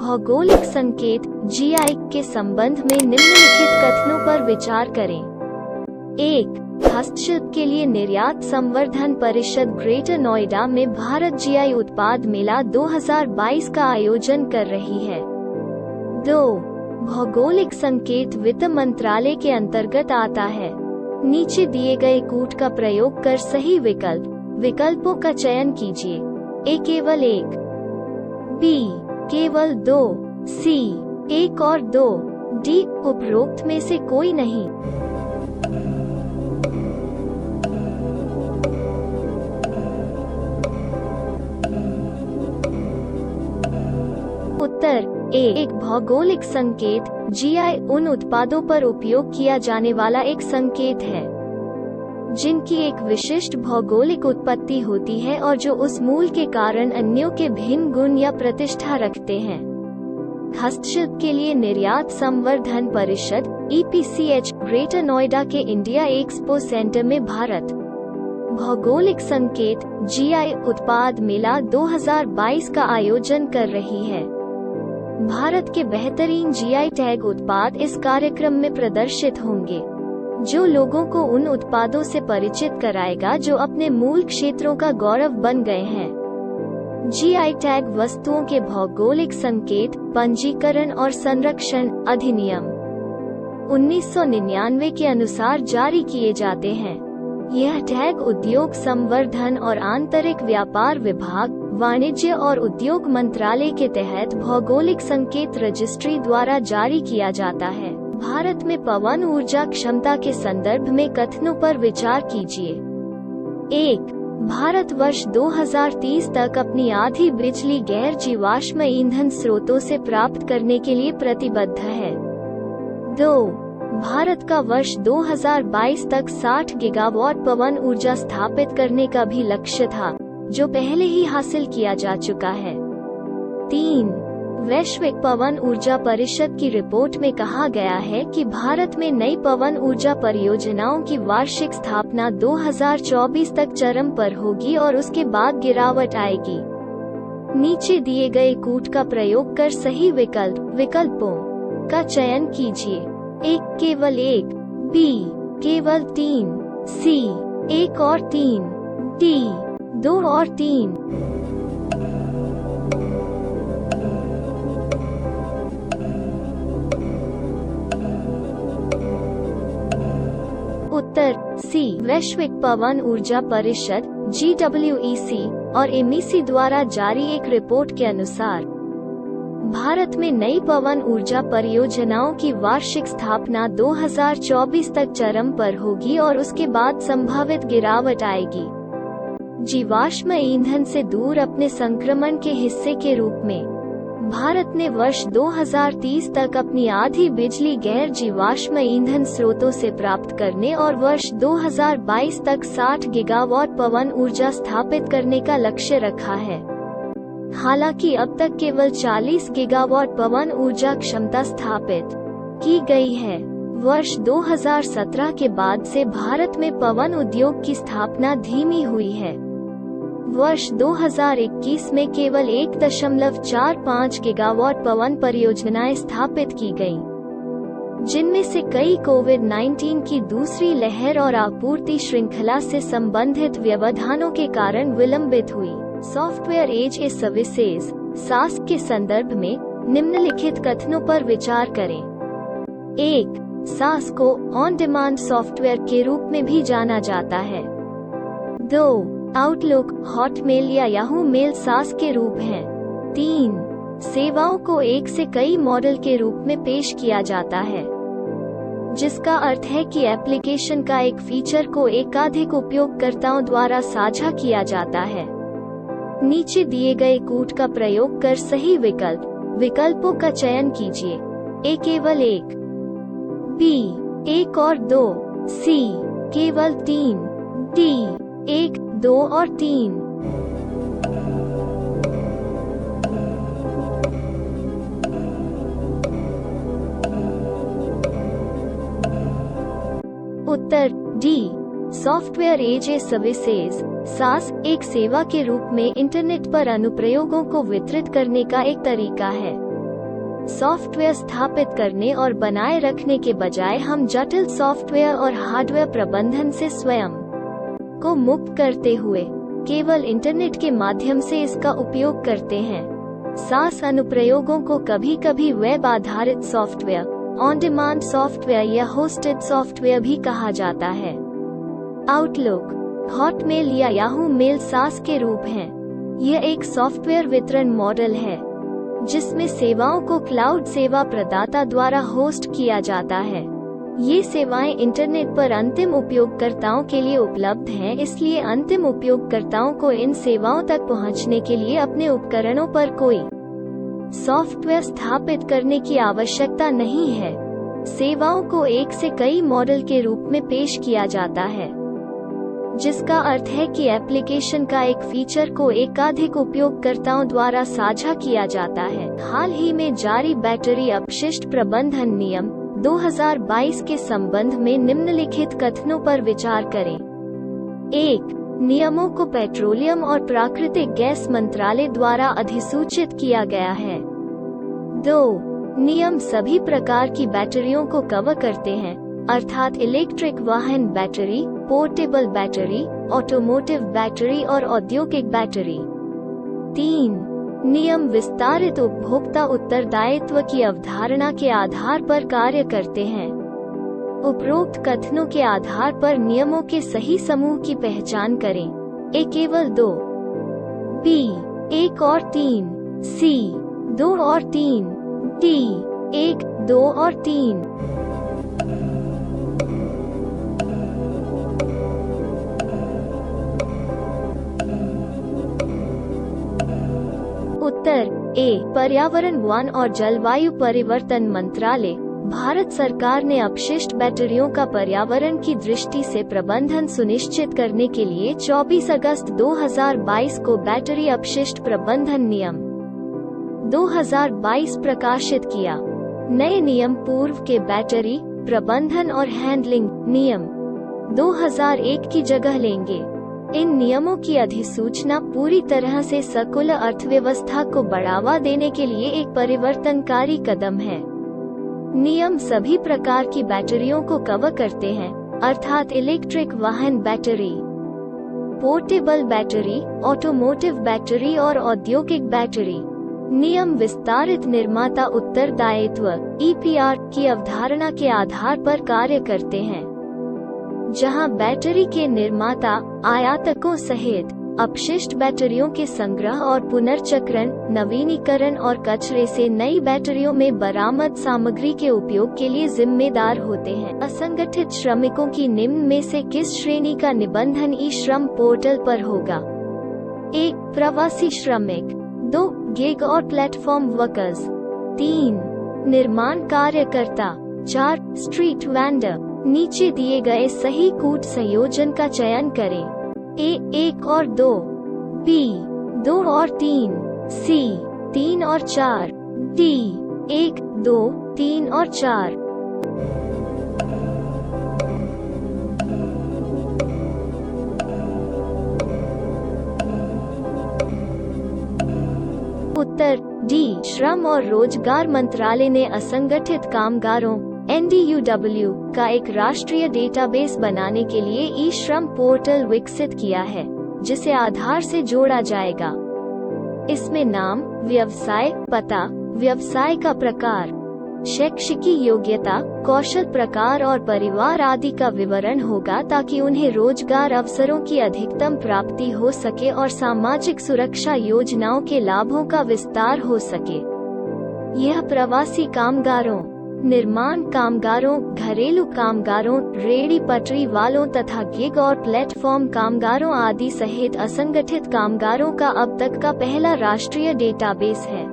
भौगोलिक संकेत जीआई के संबंध में निम्नलिखित कथनों पर विचार करें। 1. हस्तशिल्प के लिए निर्यात संवर्धन परिषद ग्रेटर नोएडा में भारत जीआई उत्पाद मेला 2022 का आयोजन कर रही है। 2. भौगोलिक संकेत वित्त मंत्रालय के अंतर्गत आता है। नीचे दिए गए कूट का प्रयोग कर सही विकल्पों का चयन कीजिए। ए केवल 1, बी केवल 2, सी 1 और 2, डी उपरोक्त में से कोई नहीं। उत्तर ए। एक भौगोलिक संकेत जीआई उन उत्पादों पर उपयोग किया जाने वाला एक संकेत है जिनकी एक विशिष्ट भौगोलिक उत्पत्ति होती है और जो उस मूल के कारण अन्यों के भिन्न गुण या प्रतिष्ठा रखते हैं। हस्तशिल्प के लिए निर्यात संवर्धन परिषद EPCH ग्रेटर नोएडा के इंडिया एक्सपो सेंटर में भारत भौगोलिक संकेत जीआई उत्पाद मेला 2022 का आयोजन कर रही है। भारत के बेहतरीन जीआई टैग उत्पाद इस कार्यक्रम में प्रदर्शित होंगे, जो लोगों को उन उत्पादों से परिचित कराएगा जो अपने मूल क्षेत्रों का गौरव बन गए हैं। जीआई टैग वस्तुओं के भौगोलिक संकेत पंजीकरण और संरक्षण अधिनियम 1999 के अनुसार जारी किए जाते हैं। यह टैग उद्योग संवर्धन और आंतरिक व्यापार विभाग वाणिज्य और उद्योग मंत्रालय के तहत भौगोलिक संकेत रजिस्ट्री द्वारा जारी किया जाता है। भारत में पवन ऊर्जा क्षमता के संदर्भ में कथनों पर विचार कीजिए। 1. भारत वर्ष 2030 तक अपनी आधी बिजली गैर जीवाश्म ईंधन स्रोतों से प्राप्त करने के लिए प्रतिबद्ध है। 2. भारत का वर्ष 2022 तक 60 गीगावाट पवन ऊर्जा स्थापित करने का भी लक्ष्य था, जो पहले ही हासिल किया जा चुका है। 3. वैश्विक पवन ऊर्जा परिषद की रिपोर्ट में कहा गया है कि भारत में नई पवन ऊर्जा परियोजनाओं की वार्षिक स्थापना 2024 तक चरम पर होगी और उसके बाद गिरावट आएगी। नीचे दिए गए कूट का प्रयोग कर सही विकल्पों का चयन कीजिए। ए केवल 1, बी केवल 3, सी 1 और 3, डी 2 और 3। उत्तर सी। वैश्विक पवन ऊर्जा परिषद GWEC और MEC द्वारा जारी एक रिपोर्ट के अनुसार भारत में नई पवन ऊर्जा परियोजनाओं की वार्षिक स्थापना 2024 तक चरम पर होगी और उसके बाद संभावित गिरावट आएगी। जीवाश्म ईंधन से दूर अपने संक्रमण के हिस्से के रूप में भारत ने वर्ष 2030 तक अपनी आधी बिजली गैर जीवाश्म ईंधन स्रोतों से प्राप्त करने और वर्ष 2022 तक 60 गीगावाट पवन ऊर्जा स्थापित करने का लक्ष्य रखा है। हालांकि अब तक केवल 40 गीगावाट पवन ऊर्जा क्षमता स्थापित की गई है। वर्ष 2017 के बाद से भारत में पवन उद्योग की स्थापना धीमी हुई है। वर्ष 2021 में केवल 1.45 गीगावाट पवन परियोजनाएं स्थापित की गईं, जिनमें से कई कोविड-19 की दूसरी लहर और आपूर्ति श्रृंखला से संबंधित व्यवधानों के कारण विलंबित हुई। Software as a services (SaaS) के संदर्भ में निम्नलिखित कथनों पर विचार करें। 1. SaaS को ऑन डिमांड सॉफ्टवेयर के रूप में भी जाना जाता है। 2. आउटलुक, हॉटमेल या याहू मेल SaaS के रूप हैं। 3. सेवाओं को एक से कई मॉडल के रूप में पेश किया जाता है, जिसका अर्थ है कि एप्लीकेशन का एक फीचर को एकाधिक उपयोगकर्ताओं द्वारा साझा किया जाता है। नीचे दिए गए कूट का प्रयोग कर सही विकल्पों का चयन कीजिए। ए केवल 1, बी 1 और 2, सी केवल 3, डी 1, 2 और 3। उत्तर D. Software as a services (SaaS) एक सेवा के रूप में इंटरनेट पर अनुप्रयोगों को वितरित करने का एक तरीका है। सॉफ्टवेयर स्थापित करने और बनाए रखने के बजाय हम जटिल सॉफ्टवेयर और हार्डवेयर प्रबंधन से स्वयं को मुक्त करते हुए केवल इंटरनेट के माध्यम से इसका उपयोग करते हैं। SaaS अनुप्रयोगों को कभी कभी वेब आधारित सॉफ्टवेयर, ऑन डिमांड सॉफ्टवेयर या होस्टेड सॉफ्टवेयर भी कहा जाता है। आउटलुक, हॉटमेल या याहू मेल SaaS के रूप हैं। यह एक सॉफ्टवेयर वितरण मॉडल है जिसमें सेवाओं को क्लाउड सेवा प्रदाता द्वारा होस्ट किया जाता है। ये सेवाएं इंटरनेट पर अंतिम उपयोगकर्ताओं के लिए उपलब्ध हैं, इसलिए अंतिम उपयोगकर्ताओं को इन सेवाओं तक पहुंचने के लिए अपने उपकरणों पर कोई सॉफ्टवेयर स्थापित करने की आवश्यकता नहीं है। सेवाओं को एक से कई मॉडल के रूप में पेश किया जाता है, जिसका अर्थ है कि एप्लीकेशन का एक फीचर को एकाधिक उपयोगकर्ताओं द्वारा साझा किया जाता है। हाल ही में जारी बैटरी अपशिष्ट प्रबंधन नियम 2022 के संबंध में निम्नलिखित कथनों पर विचार करें। 1. नियमों को पेट्रोलियम और प्राकृतिक गैस मंत्रालय द्वारा अधिसूचित किया गया है। 2. नियम सभी प्रकार की बैटरियों को कवर करते हैं, अर्थात इलेक्ट्रिक वाहन battery, portable battery, automotive battery और औद्योगिक बैटरी। 3. नियम विस्तारित उपभोक्ता उत्तरदायित्व की अवधारणा के आधार पर कार्य करते हैं। उपरोक्त कथनों के आधार पर नियमों के सही समूह की पहचान करें। ए केवल 2, बी 1 और 3, सी 2 और 3, डी 1, 2 और 3। उत्तर ए, पर्यावरण, वन और जलवायु परिवर्तन मंत्रालय, भारत सरकार ने अपशिष्ट बैटरियों का पर्यावरण की दृष्टि से प्रबंधन सुनिश्चित करने के लिए 24 अगस्त 2022 को बैटरी अपशिष्ट प्रबंधन नियम 2022 प्रकाशित किया। नए नियम पूर्व के बैटरी प्रबंधन और हैंडलिंग नियम 2001 की जगह लेंगे। इन नियमों की अधिसूचना पूरी तरह से सर्कुलर अर्थव्यवस्था को बढ़ावा देने के लिए एक परिवर्तनकारी कदम है। नियम सभी प्रकार की बैटरियों को कवर करते हैं, अर्थात इलेक्ट्रिक वाहन battery, portable battery, automotive battery और औद्योगिक बैटरी। नियम विस्तारित निर्माता उत्तरदायित्व (EPR) की अवधारणा के आधार पर कार्य करते हैं, जहां बैटरी के निर्माता आयातकों सहित अपशिष्ट बैटरियों के संग्रह और पुनर्चक्रण, नवीनीकरण और कचरे से नई बैटरियों में बरामद सामग्री के उपयोग के लिए जिम्मेदार होते हैं। असंगठित श्रमिकों की निम्न में से किस श्रेणी का निबंधन ई-श्रम पोर्टल पर होगा? 1. प्रवासी श्रमिक, 2. गिग और प्लेटफॉर्म वर्कर्स, 3. निर्माण कार्यकर्ता, 4. Street vendor. नीचे दिए गए सही कूट संयोजन का चयन करें। ए 1 और 2, बी 2 और 3, सी 3 और 4, डी 1, 2, 3 और 4। उत्तर डी, श्रम और रोजगार मंत्रालय ने असंगठित कामगारों NDUW का एक राष्ट्रीय डेटाबेस बनाने के लिए ई-श्रम पोर्टल विकसित किया है, जिसे आधार से जोड़ा जाएगा। इसमें नाम, व्यवसाय पता, व्यवसाय का प्रकार, शैक्षिकी योग्यता, कौशल प्रकार और परिवार आदि का विवरण होगा, ताकि उन्हें रोजगार अवसरों की अधिकतम प्राप्ति हो सके और सामाजिक सुरक्षा योजनाओं के लाभों का विस्तार हो सके। यह प्रवासी कामगारों, निर्माण कामगारों, घरेलू कामगारों, रेहड़ी पटरी वालों तथा गिग और प्लेटफॉर्म कामगारों आदि सहित असंगठित कामगारों का अब तक का पहला राष्ट्रीय डेटाबेस है।